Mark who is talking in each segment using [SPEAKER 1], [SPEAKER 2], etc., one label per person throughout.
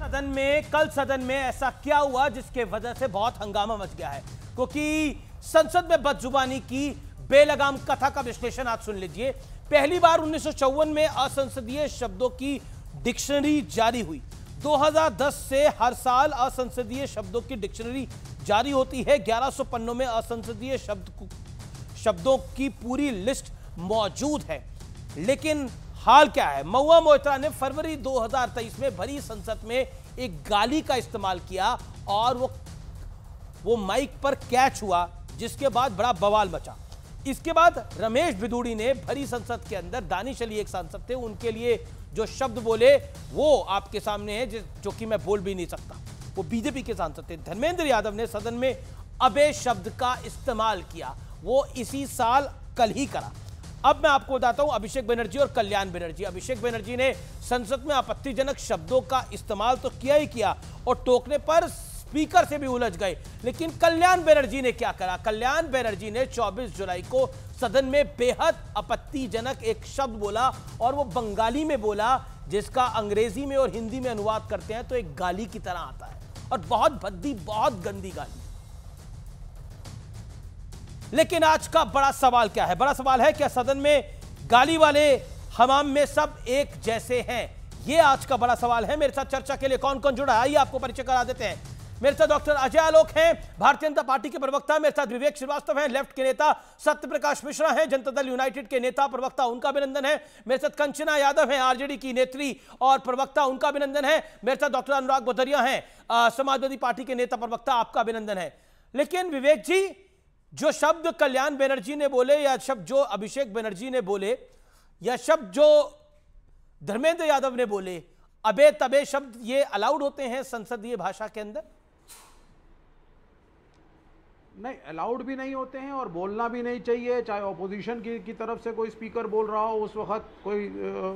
[SPEAKER 1] कल सदन में ऐसा क्या हुआ जिसके वजह से बहुत हंगामा मच गया है, क्योंकि संसद में बदजुबानी की बेलगाम कथा का विश्लेषण आज सुन लीजिए। पहली बार 1954 में असंसदीय शब्दों की डिक्शनरी जारी हुई। 2010 से हर साल असंसदीय शब्दों की डिक्शनरी जारी होती है। 1100 पन्नों में असंसदीय शब्दों की पूरी लिस्ट मौजूद है। लेकिन हाल क्या है? महुआ मोइत्रा ने फरवरी 2023 में भरी संसद में एक गाली का इस्तेमाल किया और वो माइक पर कैच हुआ, जिसके बाद बड़ा बवाल मचा। इसके बाद रमेश बिधूड़ी ने भरी संसद के अंदर, दानिश अली एक सांसद थे, उनके लिए जो शब्द बोले वो आपके सामने है, जो कि मैं बोल भी नहीं सकता। वो बीजेपी के सांसद थे। धर्मेंद्र यादव ने सदन में अबे शब्द का इस्तेमाल किया। वो इसी साल कल ही करा। अब मैं आपको बताता हूं अभिषेक बनर्जी और कल्याण बनर्जी। अभिषेक बनर्जी ने संसद में आपत्तिजनक शब्दों का इस्तेमाल तो किया ही किया और टोकने पर स्पीकर से भी उलझ गए। लेकिन कल्याण बनर्जी ने क्या करा? कल्याण बनर्जी ने 24 जुलाई को सदन में बेहद आपत्तिजनक एक शब्द बोला और वो बंगाली में बोला, जिसका अंग्रेजी में और हिंदी में अनुवाद करते हैं तो एक गाली की तरह आता है और बहुत भद्दी, बहुत गंदी गाली। लेकिन आज का बड़ा सवाल क्या है? बड़ा सवाल है, क्या सदन में गाली वाले हमाम में सब एक जैसे हैं? यह आज का बड़ा सवाल है। मेरे साथ चर्चा के लिए कौन कौन जुड़ा है, आइए आपको परिचय करा देते हैं। मेरे साथ डॉक्टर अजय आलोक हैं, भारतीय जनता पार्टी के प्रवक्ता। मेरे साथ विवेक श्रीवास्तव हैं, लेफ्ट के नेता। सत्य प्रकाश मिश्रा हैं, जनता दल यूनाइटेड के नेता प्रवक्ता, उनका अभिनंदन है। मेरे साथ कंचना यादव हैं, आरजेडी की नेत्री और प्रवक्ता, उनका अभिनंदन है। मेरे साथ डॉक्टर अनुराग बोधरिया हैं, समाजवादी पार्टी के नेता प्रवक्ता, आपका अभिनंदन है। लेकिन विवेक जी, जो शब्द कल्याण बनर्जी ने बोले या शब्द जो अभिषेक बनर्जी ने बोले या शब्द जो धर्मेंद्र यादव ने बोले, अबे तबे शब्द ये अलाउड होते हैं संसदीय भाषा के अंदर?
[SPEAKER 2] नहीं, अलाउड भी नहीं होते हैं और बोलना भी नहीं चाहिए। चाहे ऑपोजिशन की तरफ से कोई स्पीकर बोल रहा हो, उस वक्त कोई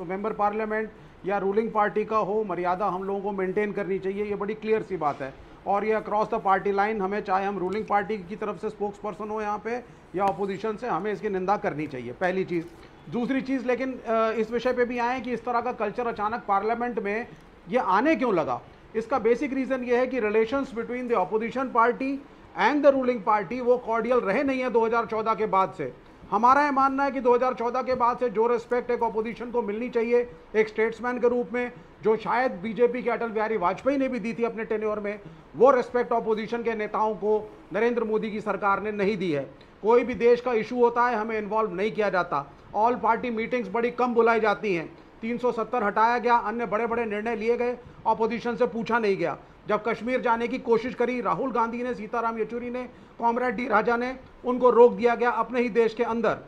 [SPEAKER 2] मेंबर पार्लियामेंट या रूलिंग पार्टी का हो, मर्यादा हम लोगों को मेंटेन करनी चाहिए। ये बड़ी क्लियर सी बात है और ये अक्रॉस द पार्टी लाइन, हमें चाहे हम रूलिंग पार्टी की तरफ से स्पोक्स पर्सन हो यहाँ पे या ऑपोजिशन से, हमें इसकी निंदा करनी चाहिए, पहली चीज़। दूसरी चीज़, लेकिन इस विषय पे भी आए कि इस तरह का कल्चर अचानक पार्लियामेंट में ये आने क्यों लगा। इसका बेसिक रीज़न ये है कि relations between the opposition party and the ruling party वो कॉर्डियल रहे नहीं है 2014 के बाद से। हमारा ये मानना है कि 2014 के बाद से जो रिस्पेक्ट एक ऑपोजिशन को मिलनी चाहिए एक स्टेट्समैन के रूप में, जो शायद बीजेपी के अटल बिहारी वाजपेयी ने भी दी थी अपने टेन्योर में, वो रिस्पेक्ट ऑपोजिशन के नेताओं को नरेंद्र मोदी की सरकार ने नहीं दी है। कोई भी देश का इशू होता है, हमें इन्वॉल्व नहीं किया जाता। ऑल पार्टी मीटिंग्स बड़ी कम बुलाई जाती हैं। 370 हटाया गया, अन्य बड़े बड़े निर्णय लिए गए, ऑपोजिशन से पूछा नहीं गया। जब कश्मीर जाने की कोशिश करी राहुल गांधी ने, सीताराम येचुरी ने, कॉमरेड डी राजा ने, उनको रोक दिया गया अपने ही देश के अंदर।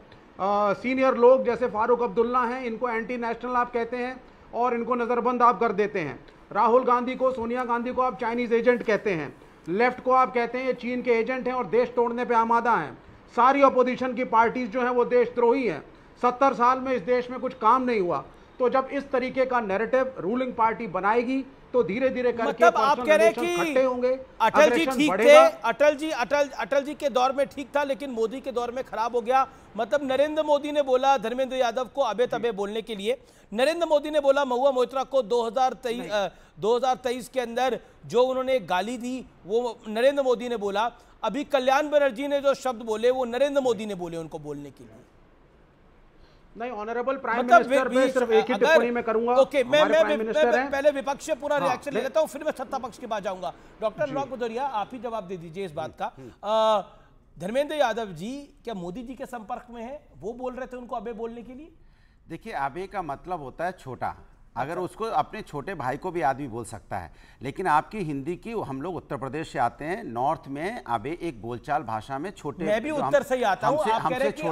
[SPEAKER 2] सीनियर लोग जैसे फारूक अब्दुल्ला हैं, इनको एंटी नेशनल आप कहते हैं और इनको नज़रबंद आप कर देते हैं। राहुल गांधी को, सोनिया गांधी को आप चाइनीज़ एजेंट कहते हैं। लेफ्ट को आप कहते हैं ये चीन के एजेंट हैं और देश तोड़ने पर आमादा हैं। सारी अपोजिशन की पार्टीज जो हैं वो देशद्रोही हैं। 70 साल में इस देश में कुछ काम नहीं हुआ। तो जब इस तरीके का नैरेटिव रूलिंग पार्टी बनाएगी तो धीरे धीरे करके
[SPEAKER 1] मतलब आप कह रहे हैं कि
[SPEAKER 2] होंगे।
[SPEAKER 1] अटल जी ठीक थे, अटल जी के दौर में ठीक था, लेकिन मोदी के दौर में खराब हो गया। मतलब नरेंद्र मोदी ने बोला धर्मेंद्र यादव को अबे तबे बोलने के लिए, नरेंद्र मोदी ने बोला महुआ मोइत्रा को 2023 के अंदर जो उन्होंने गाली दी वो नरेंद्र मोदी ने बोला। अभी कल्याण बनर्जी ने जो शब्द बोले वो नरेंद्र मोदी ने बोले उनको बोलने के लिए।
[SPEAKER 2] नहीं, ऑनरेबल प्राइम मिनिस्टर पे सिर्फ एक ही टिप्पणी मैं करूंगा।
[SPEAKER 1] ओके, मैं पहले विपक्ष से पूरा रिएक्शन ले लेता हूं, फिर मैं सत्ता पक्ष के बाद जाऊंगा। डॉक्टर अनुराग बोधरिया, आप ही जवाब दे दीजिए इस बात का। धर्मेंद्र यादव जी क्या मोदी जी के संपर्क में है? वो बोल रहे थे उनको अबे बोलने के लिए।
[SPEAKER 3] देखिए, अबे का मतलब होता है छोटा। अगर उसको अपने छोटे भाई को भी आदमी बोल सकता है, लेकिन आपकी हिंदी की, हम लोग उत्तर प्रदेश से आते हैं, नॉर्थ में अबे एक बोलचाल भाषा में छोटे,
[SPEAKER 1] मैं भी उत्तर से ही आता हूं, आप कह रहे हैं कि